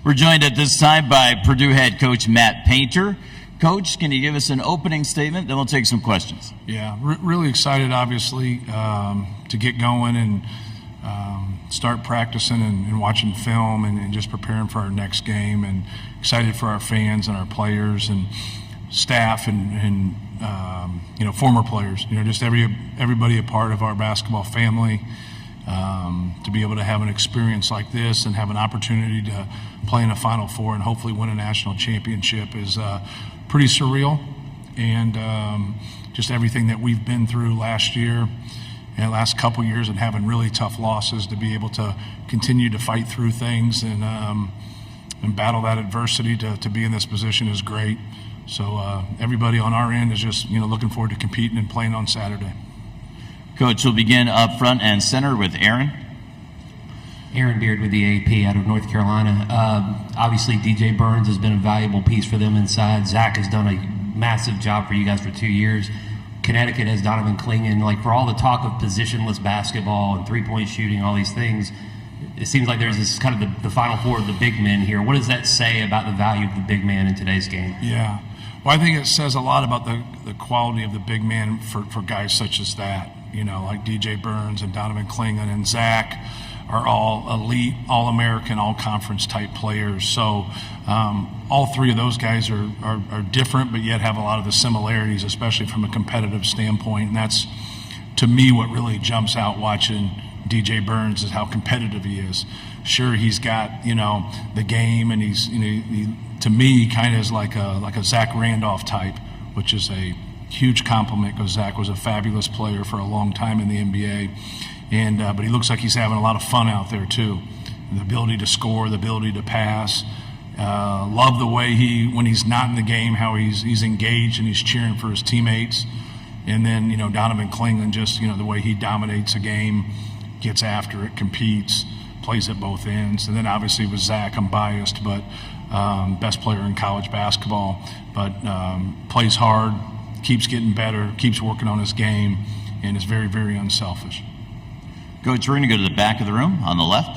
We're joined at this time by Purdue head coach Matt Painter. Coach, can you give us an opening statement? Then we'll take some questions. Yeah, really excited, obviously, to get going and start practicing and watching film and just preparing for our next game, and excited for our fans and our players and staff and former players. Just everybody a part of our basketball family. To be able to have an experience like this and have an opportunity to play in a Final Four and hopefully win a national championship is pretty surreal. And just everything that we've been through last year and last couple years, and having really tough losses, to be able to continue to fight through things and battle that adversity to be in this position is great. So everybody on our end is just looking forward to competing and playing on Saturday. Coach, we'll begin up front and center with Aaron. Aaron Beard with the AP out of North Carolina. Obviously, DJ Burns has been a valuable piece for them inside. Zach has done a massive job for you guys for 2 years. Connecticut has Donovan Clingan. Like, for all the talk of positionless basketball and three-point shooting, all these things, it seems like there's this kind of the Final Four of the big men here. What does that say about the value of the big man in today's game? Yeah. Well, I think it says a lot about the quality of the big man for guys such as that. Like DJ Burns and Donovan Clingan and Zach are all elite, all-American, all-conference type players. So all three of those guys are different, but yet have a lot of the similarities, especially from a competitive standpoint. And that's, to me, what really jumps out watching DJ Burns, is how competitive he is. Sure, he's got the game, and he's he, to me, kind of is like a Zach Randolph type, which is a huge compliment, because Zach was a fabulous player for a long time in the NBA, and but he looks like he's having a lot of fun out there too. The ability to score, the ability to pass. Love the way when he's not in the game, how he's engaged and he's cheering for his teammates. And then Donovan Clingan, just the way he dominates a game, gets after it, competes, plays at both ends. And then obviously with Zach, I'm biased, but best player in college basketball, but plays hard, keeps getting better, keeps working on his game, and is very, very unselfish. Coach, we're going to go to the back of the room on the left.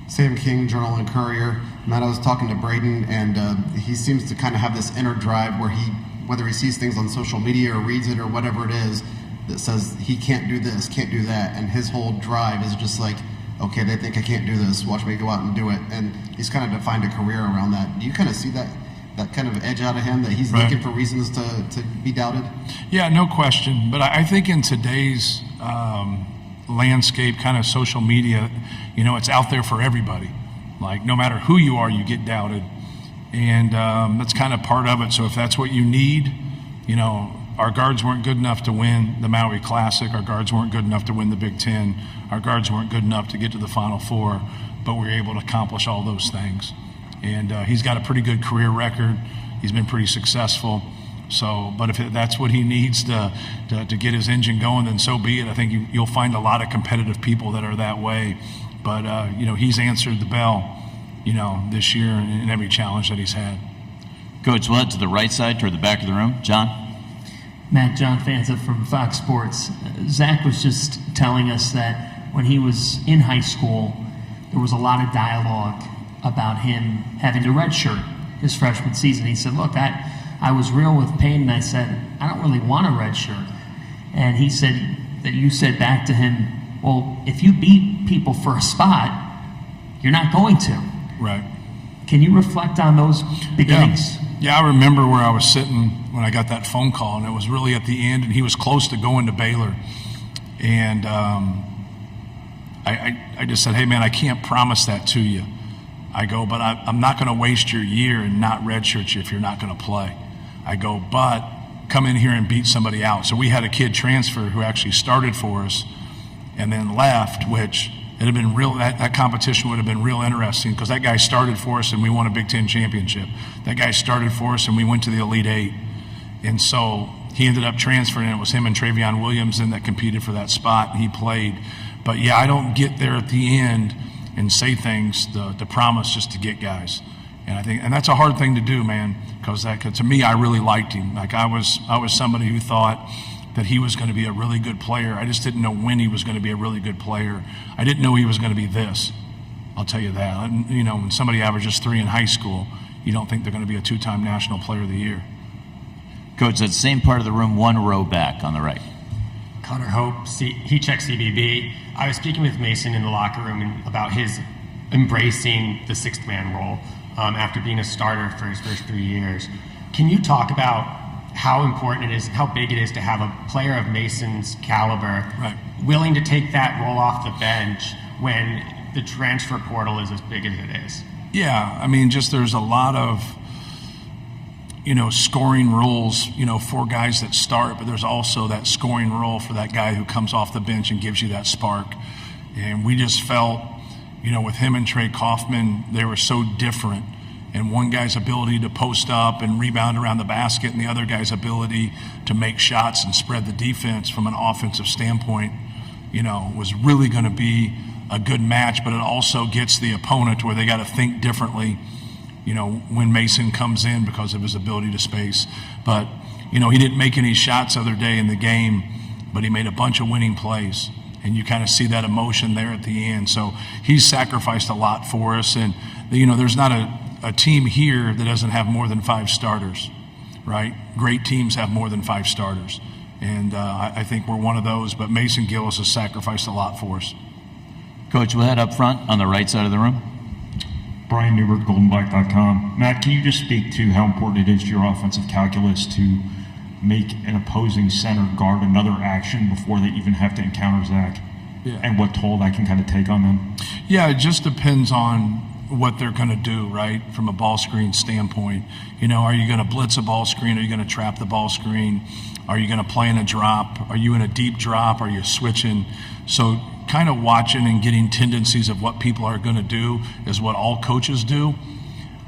Sam King, Journal and Courier. Matt, I was talking to Braden, and he seems to kind of have this inner drive where whether he sees things on social media or reads it or whatever it is, that says he can't do this, can't do that, and his whole drive is just like, okay, they think I can't do this, watch me go out and do it. And he's kind of defined a career around that. Do you kind of see that kind of edge out of him, that he's looking for reasons to be doubted? Yeah, no question. But I think in today's landscape, kind of social media, it's out there for everybody. Like, no matter who you are, you get doubted. And that's kind of part of it. So if that's what you need, our guards weren't good enough to win the Maui Classic. Our guards weren't good enough to win the Big Ten. Our guards weren't good enough to get to the Final Four, but we were able to accomplish all those things. And he's got a pretty good career record. He's been pretty successul. So, but if that's what he needs to get his engine going, then so be it. I think you'll find a lot of competitive people that are that way. But he's answered the bell, this year in every challenge that he's had. Coach, we'll head to the right side toward the back of the room. John. Matt, John Fanta from Fox Sports. Zach was just telling us that when he was in high school, there was a lot of dialogue about him having to redshirt his freshman season. He said, look, I was real with Payne, and I said, I don't really want a redshirt. And he said that you said back to him, well, if you beat people for a spot, you're not going to. Right. Can you reflect on those beginnings? Yeah, I remember where I was sitting when I got that phone call, and it was really at the end, and he was close to going to Baylor. And I just said, hey, man, I can't promise that to you. I go, but I'm not going to waste your year and not redshirt you if you're not going to play. I go, but come in here and beat somebody out. So we had a kid transfer who actually started for us and then left, which it had been real. That competition would have been real interesting, because that guy started for us and we won a Big Ten championship. That guy started for us and we went to the Elite Eight. And so he ended up transferring, and it was him and Travion Williamson that competed for that spot, and he played. But yeah, I don't get there at the end and say things to promise just to get guys. And that's a hard thing to do, man, because to me, I really liked him. Like, I was somebody who thought that he was going to be a really good player. I just didn't know when he was going to be a really good player. I didn't know he was going to be this. I'll tell you that. And, you know, when somebody averages 3 in high school, you don't think they're going to be a 2-time National Player of the Year. Coach, that same part of the room, one row back on the right. Connor Hope, he checked CBB. I was speaking with Mason in the locker room about his embracing the sixth man role after being a starter for his first 3 years. Can you talk about how important it is, how big it is to have a player of Mason's caliber willing to take that role off the bench when the transfer portal is as big as it is? Yeah, I mean, just there's a lot of, you know, scoring roles, you know, for guys that start, but there's also that scoring role for that guy who comes off the bench and gives you that spark. And we just felt, you know, with him and Trey Kaufman, they were so different. And one guy's ability to post up and rebound around the basket, and the other guy's ability to make shots and spread the defense from an offensive standpoint, you know, was really going to be a good match. But it also gets the opponent where they got to think differently, you know, when Mason comes in because of his ability to space. But, you know, he didn't make any shots the other day in the game, but he made a bunch of winning plays. And you kind of see that emotion there at the end. So he's sacrificed a lot for us. And, you know, there's not a team here that doesn't have more than 5 starters, right? Great teams have more than 5 starters. And I think we're one of those. But Mason Gillis has sacrificed a lot for us. Coach, we'll head up front on the right side of the room. Brian Newbert, goldenblack.com. Matt, can you just speak to how important it is to your offensive calculus to make an opposing center guard another action before they even have to encounter Zach? Yeah. And what toll that can kind of take on them? Yeah, it just depends on what they're going to do, right, from a ball screen standpoint. You know, are you going to blitz a ball screen? Are you going to trap the ball screen? Are you going to play in a drop? Are you in a deep drop? Are you switching? So kind of watching and getting tendencies of what people are going to do is what all coaches do.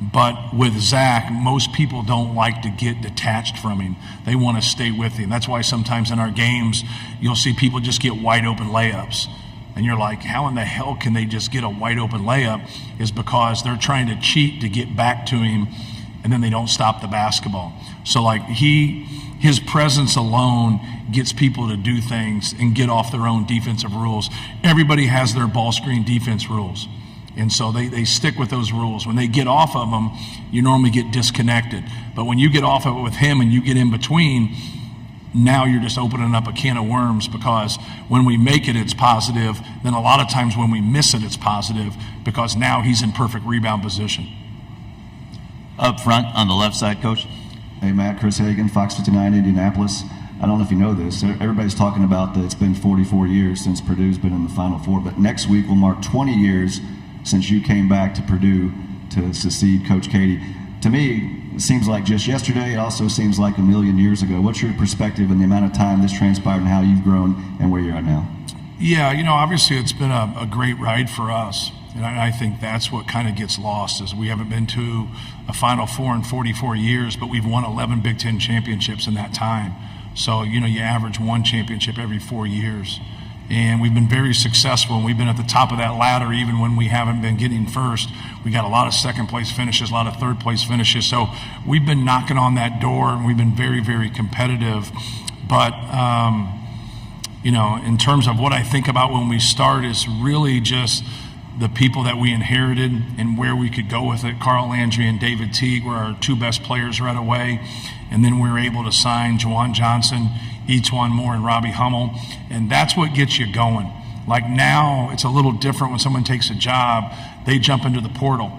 But with Zach, most people don't like to get detached from him. They want to stay with him. That's why sometimes in our games, you'll see people just get wide open layups. And you're like, how in the hell can they just get a wide open layup? Is because they're trying to cheat to get back to him, and then they don't stop the basketball. So like his presence alone gets people to do things and get off their own defensive rules. Everybody has their ball screen defense rules. And so they stick with those rules. When they get off of them, you normally get disconnected. But when you get off of it with him and you get in between, now you're just opening up a can of worms, because when we make it, it's positive. Then a lot of times when we miss it, it's positive, because now he's in perfect rebound position. Up front on the left side, Coach. Hey, Matt, Chris Hagan, Fox 59, Indianapolis. I don't know if you know this. Everybody's talking about that it's been 44 years since Purdue's been in the Final Four, but next week will mark 20 years since you came back to Purdue to succeed Coach Cady. To me, it seems like just yesterday. It also seems like a million years ago. What's your perspective on the amount of time this transpired and how you've grown and where you're at now? Yeah, you know, obviously it's been a great ride for us. And I think that's what kind of gets lost, is we haven't been to a Final Four in 44 years, but we've won 11 Big Ten championships in that time. So, you know, you average 1 championship every 4 years. And we've been very successful, and we've been at the top of that ladder even when we haven't been getting first. We got a lot of second-place finishes, a lot of third-place finishes. So we've been knocking on that door, and we've been very, very competitive. But, you know, in terms of what I think about when we start is really just the people that we inherited and where we could go with it. Carl Landry and David Teague were our 2 best players right away. And then we were able to sign Juwan Johnson, Etuan Moore, and Robbie Hummel. And that's what gets you going. Like now, it's a little different when someone takes a job, they jump into the portal.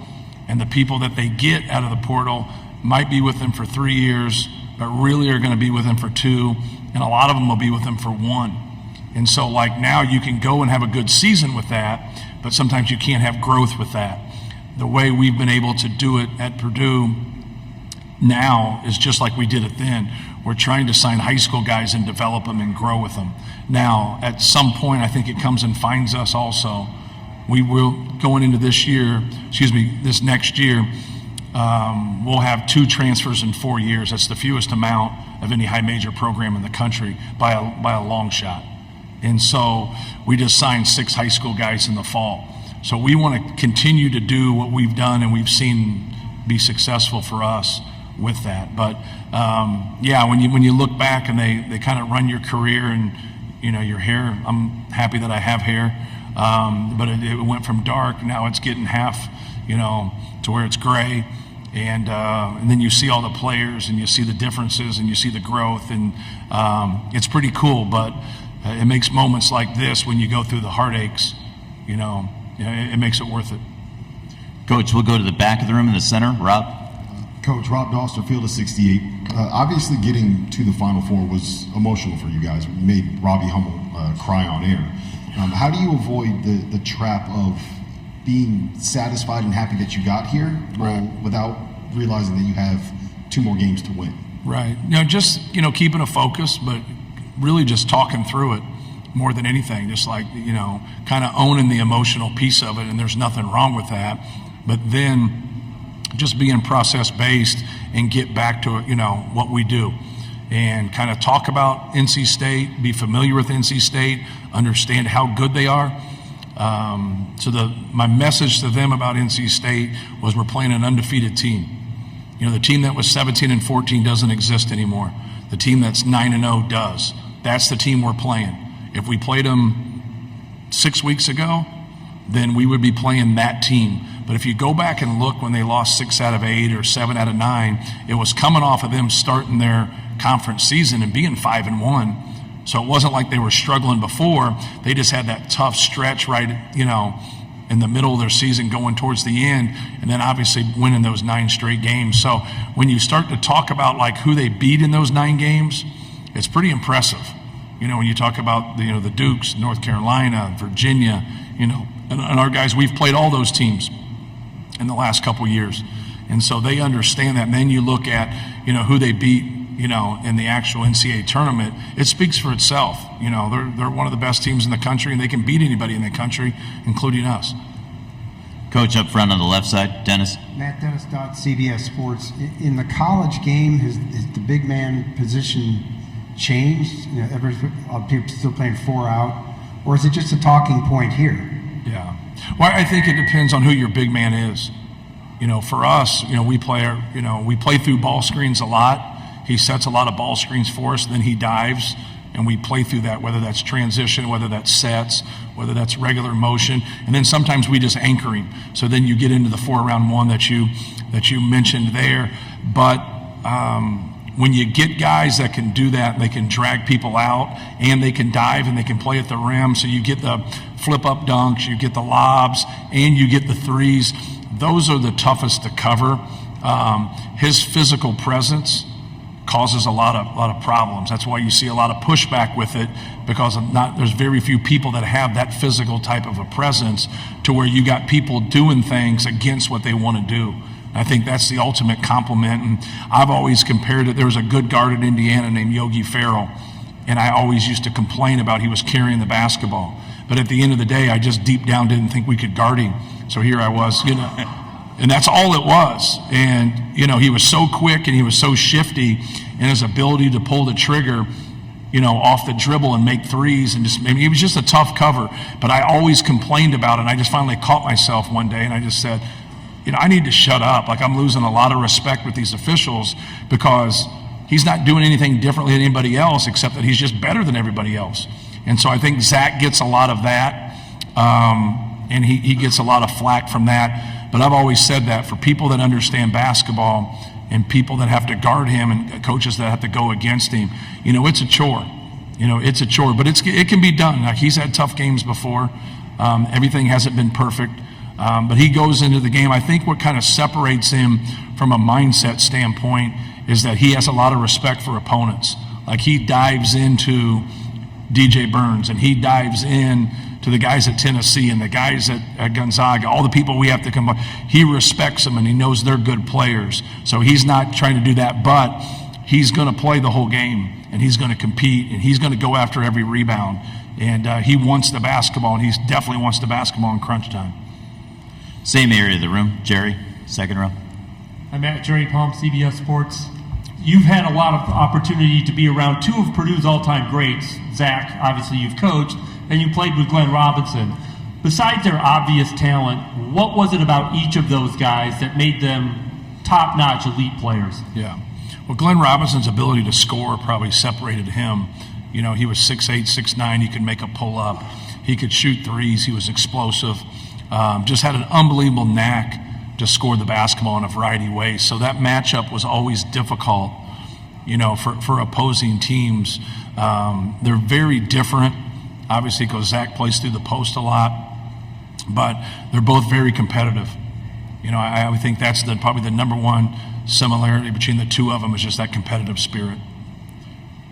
And the people that they get out of the portal might be with them for 3 years, but really are going to be with them for 2. And a lot of them will be with them for 1. And so like now you can go and have a good season with that, but sometimes you can't have growth with that. The way we've been able to do it at Purdue now is just like we did it then. We're trying to sign high school guys and develop them and grow with them. Now, at some point, I think it comes and finds us also. We will, going into this year, this next year, we'll have 2 transfers in 4 years. That's the fewest amount of any high major program in the country by a long shot. And so we just signed 6 high school guys in the fall. So we want to continue to do what we've done and we've seen be successful for us with that. But yeah, when you look back and they kind of run your career and, you know, your hair, I'm happy that I have hair. but it went from dark, now it's getting half, to where it's gray. And then you see all the players, and you see the differences, and you see the growth, and it's pretty cool. But it makes moments like this, when you go through the heartaches, it makes it worth it. Coach, we'll go to the back of the room in the center. Rob? Coach, Rob Doster, field of 68. Obviously, getting to the Final Four was emotional for you guys. It made Robbie Hummel cry on air. How do you avoid the trap of being satisfied and happy that you got here, without realizing that you have 2 more games to win? Right. Just keeping a focus, but really just talking through it more than anything. Just like kind of owning the emotional piece of it, and there's nothing wrong with that. But then just being process based and get back to what we do, and kind of talk about NC State, be familiar with NC State, understand how good they are. So my message to them about NC State was, we're playing an undefeated team. The team that was 17-14 doesn't exist anymore. The team that's 9-0 does. That's the team we're playing. If we played them 6 weeks ago, then we would be playing that team. But if you go back and look, when they lost 6 out of 8 or 7 out of 9, it was coming off of them starting their conference season and being 5-1. So it wasn't like they were struggling before. They just had that tough stretch right, in the middle of their season going towards the end, and then obviously winning those 9 straight games. So when you start to talk about like who they beat in those 9 games, it's pretty impressive. When you talk about the Dukes, North Carolina, Virginia, and our guys, we've played all those teams in the last couple years. And so they understand that. And then you look at, who they beat, in the actual NCAA tournament, it speaks for itself. They're one of the best teams in the country, and they can beat anybody in the country, including us. Coach, up front on the left side, Dennis. Matt Dennis, CBS Sports. In the college game, has the big man position changed? Are people still playing 4 out? Or is it just a talking point here? Yeah. Well, I think it depends on who your big man is. For us, we play through ball screens a lot. He sets a lot of ball screens for us, then he dives, and we play through that, whether that's transition, whether that's sets, whether that's regular motion, and then sometimes we just anchor him. So then you get into the 4-round-1 that you mentioned there. But when you get guys that can do that, they can drag people out, and they can dive, and they can play at the rim, so you get the flip-up dunks, you get the lobs, and you get the threes. Those are the toughest to cover. His physical presence causes a lot of problems. That's why you see a lot of pushback with it, because there's very few people that have that physical type of a presence to where you got people doing things against what they want to do. I think that's the ultimate compliment. And I've always compared it. There was a good guard at Indiana named Yogi Ferrell, and I always used to complain about he was carrying the basketball. But at the end of the day, I just deep down didn't think we could guard him. So here I was, and that's all it was. And, he was so quick and he was so shifty, and his ability to pull the trigger, off the dribble and make threes, and he was just a tough cover. But I always complained about it, and I just finally caught myself one day, and I just said, I need to shut up. Like, I'm losing a lot of respect with these officials, because he's not doing anything differently than anybody else, except that he's just better than everybody else. And so I think Zach gets a lot of that, and he gets a lot of flack from that. But I've always said that for people that understand basketball, and people that have to guard him, and coaches that have to go against him, it's a chore. It's a chore, but it can be done. Like, he's had tough games before. Everything hasn't been perfect, but he goes into the game. I think what kind of separates him from a mindset standpoint is that he has a lot of respect for opponents. Like, he dives into DJ Burns, and he dives in to the guys at Tennessee and the guys at Gonzaga, all the people we have to come by. He respects them, and he knows they're good players. So he's not trying to do that, but he's going to play the whole game, and he's going to compete, and he's going to go after every rebound. And he wants the basketball, and he definitely wants the basketball in crunch time. Same area of the room. Jerry, second row. I'm at Jerry Palm, CBS Sports. You've had a lot of opportunity to be around 2 of Purdue's all-time greats. Zach, obviously you've coached, and you played with Glenn Robinson. Besides their obvious talent, what was it about each of those guys that made them top-notch elite players? Yeah. Well, Glenn Robinson's ability to score probably separated him. He was 6'8", 6'9", he could make a pull-up. He could shoot threes. He was explosive. Just had an unbelievable knack to score the basketball in a variety of ways. So that matchup was always difficult, for opposing teams. They're very different, obviously, because Zach plays through the post a lot, but they're both very competitive. I would think that's probably the number one similarity between the two of them is just that competitive spirit.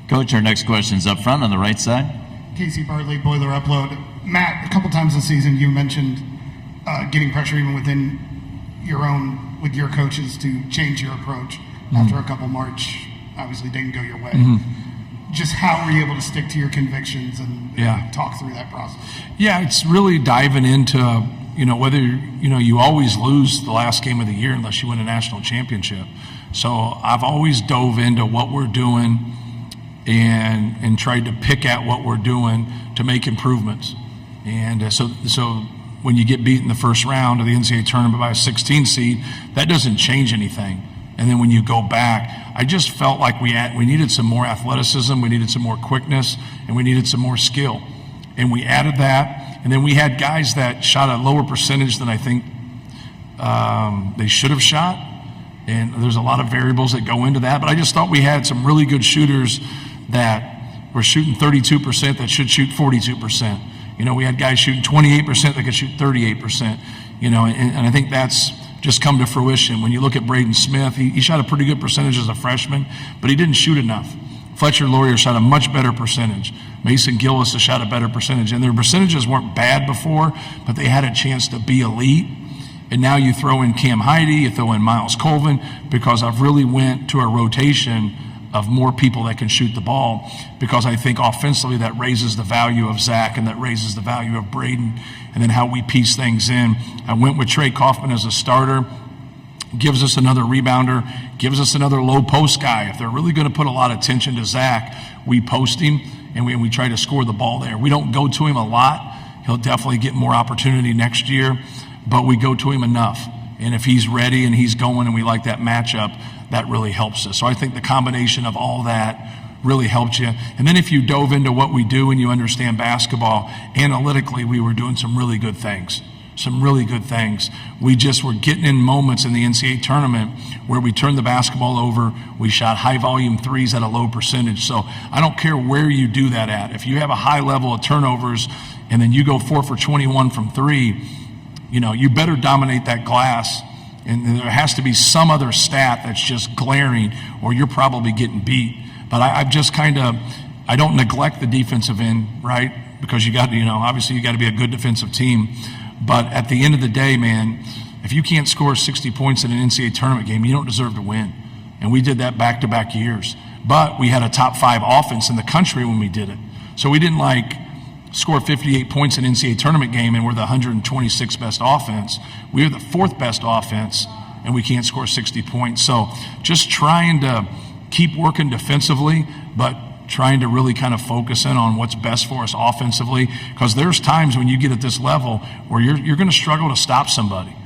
Coach, our next question's up front on the right side. Casey Bartley, Boiler Upload. Matt, a couple times this season you mentioned getting pressure even within with your coaches to change your approach after a couple March obviously didn't go your way. Just how were you able to stick to your convictions and talk through that process? Yeah, it's really diving into, whether, you always lose the last game of the year unless you win a national championship. So I've always dove into what we're doing and tried to pick at what we're doing to make improvements. And so when you get beat in the first round of the NCAA tournament by a 16 seed, that doesn't change anything. And then when you go back, I just felt like we needed some more athleticism, we needed some more quickness, and we needed some more skill. And we added that. And then we had guys that shot a lower percentage than I think they should have shot. And there's a lot of variables that go into that. But I just thought we had some really good shooters that were shooting 32% that should shoot 42%. We had guys shooting 28% that could shoot 38%. And I think that's just come to fruition. When you look at Braden Smith, he shot a pretty good percentage as a freshman, but he didn't shoot enough. Fletcher Laurier shot a much better percentage. Mason Gillis has shot a better percentage. And their percentages weren't bad before, but they had a chance to be elite. And now you throw in Cam Heide, you throw in Miles Colvin, because I've really went to a rotation of more people that can shoot the ball, because I think offensively that raises the value of Zach and that raises the value of Braden, and then how we piece things in. I went with Trey Kaufman as a starter, gives us another rebounder, gives us another low post guy. If they're really going to put a lot of attention to Zach, we post him and we try to score the ball there. We don't go to him a lot. He'll definitely get more opportunity next year, but we go to him enough. And if he's ready and he's going and we like that matchup, that really helps us. So I think the combination of all that really helped you. And then if you dove into what we do and you understand basketball, analytically we were doing some really good things. We just were getting in moments in the NCAA tournament where we turned the basketball over, we shot high volume threes at a low percentage. So I don't care where you do that at. If you have a high level of turnovers and then you go 4 for 21 from three, you better dominate that glass. And there has to be some other stat that's just glaring, or you're probably getting beat. But I've just I don't neglect the defensive end, right? Because you got to, obviously you got to be a good defensive team. But at the end of the day, man, if you can't score 60 points in an NCAA tournament game, you don't deserve to win. And we did that back-to-back years. But we had a top 5 offense in the country when we did it. So we didn't score 58 points in an NCAA tournament game and we're the 126th best offense. We are the 4th best offense and we can't score 60 points. So just trying to keep working defensively, but trying to really kind of focus in on what's best for us offensively, because there's times when you get at this level where you're going to struggle to stop somebody,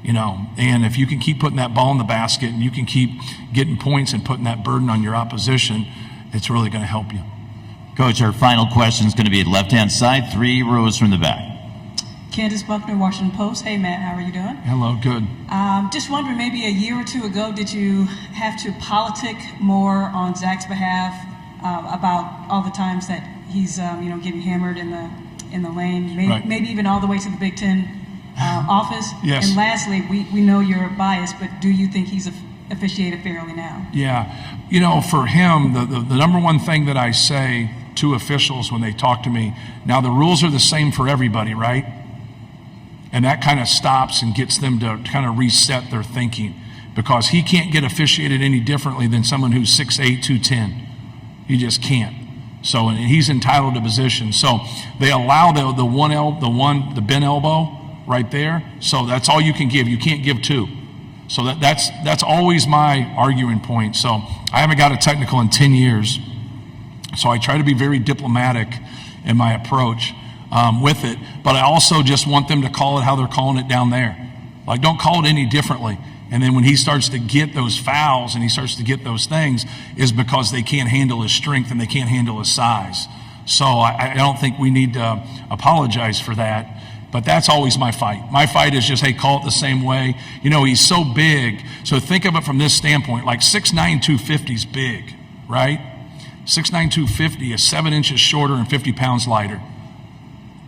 and if you can keep putting that ball in the basket and you can keep getting points and putting that burden on your opposition, it's really going to help you. Coach, our final question is going to be left-hand side, 3 rows from the back. Candace Buckner, Washington Post. Hey, Matt, how are you doing? Hello, good. Just wondering, maybe a year or two ago, did you have to politic more on Zach's behalf about all the times that he's, getting hammered in the lane, maybe even all the way to the Big Ten office? Yes. And lastly, we know you're biased, but do you think he's officiated fairly now? Yeah. For him, the number one thing that I say to officials when they talk to me, now the rules are the same for everybody, right? And that kind of stops and gets them to kind of reset their thinking, because he can't get officiated any differently than someone who's 6'8", 210. He just can't. So, and he's entitled to position. So they allow the bent elbow right there. So that's all you can give. You can't give 2. So that's always my arguing point. So I haven't got a technical in 10 years. So I try to be very diplomatic in my approach with it. But I also just want them to call it how they're calling it down there. Don't call it any differently. And then when he starts to get those fouls and he starts to get those things, is because they can't handle his strength and they can't handle his size. So I don't think we need to apologize for that. But that's always my fight. My fight is just, hey, call it the same way. You know, he's so big. So think of it from this standpoint. Like 6'9", 250 is big, right? 6'9", 250 is 7 inches shorter and 50 pounds lighter.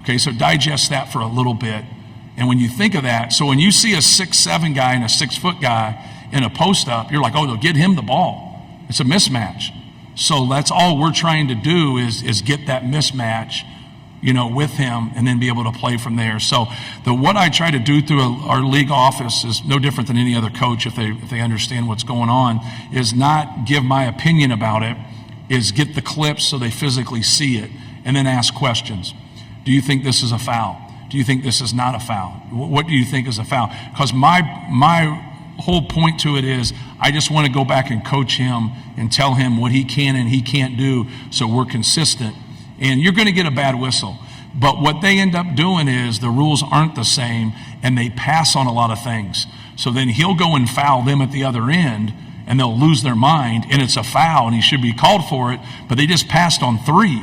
Okay, so digest that for a little bit. And when you think of that, so when you see a 6'7" guy and a 6-foot guy in a post-up, you're like, oh, they'll get him the ball. It's a mismatch. So that's all we're trying to do is get that mismatch, you know, with him, and then be able to play from there. So what I try to do through our league office is no different than any other coach if they understand what's going on, is not give my opinion about it, is get the clips so they physically see it, and then ask questions. Do you think this is a foul? Do you think this is not a foul? What do you think is a foul? Because my whole point to it is I just want to go back and coach him and tell him what he can and he can't do so we're consistent. And you're going to get a bad whistle. But what they end up doing is the rules aren't the same, and they pass on a lot of things. So then he'll go and foul them at the other end, and they'll lose their mind, and it's a foul, and he should be called for it, but they just passed on 3.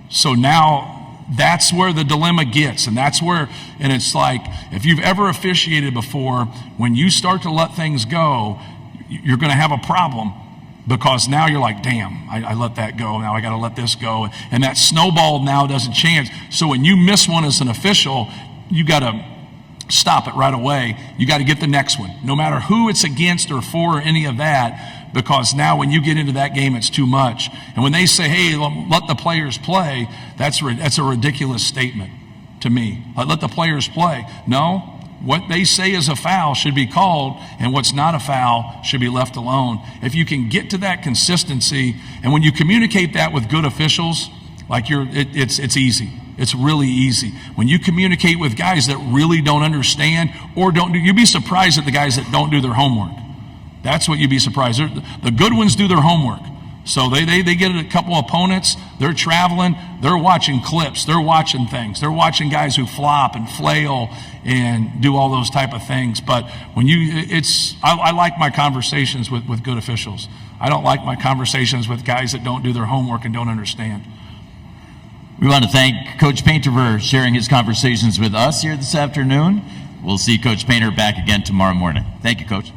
So now that's where the dilemma gets, and that's where, and it's like, if you've ever officiated before, when you start to let things go, you're going to have a problem. Because now you're like, damn, I let that go. Now I got to let this go. And that snowball now doesn't change. So when you miss one as an official, you got to stop it right away. You got to get the next one, no matter who it's against or for or any of that, because now when you get into that game, it's too much. And when they say, hey, let the players play, that's a ridiculous statement to me. Let the players play. No. What they say is a foul should be called, and what's not a foul should be left alone. If you can get to that consistency, and when you communicate that with good officials, like it's easy. It's really easy. When you communicate with guys that really don't understand or don't do, you'd be surprised at the guys that don't do their homework. That's what you'd be surprised. The good ones do their homework. So they get a couple opponents, they're traveling, they're watching clips, they're watching things, they're watching guys who flop and flail and do all those type of things. But when I like my conversations with good officials. I don't like my conversations with guys that don't do their homework and don't understand. We want to thank Coach Painter for sharing his conversations with us here this afternoon. We'll see Coach Painter back again tomorrow morning. Thank you, Coach.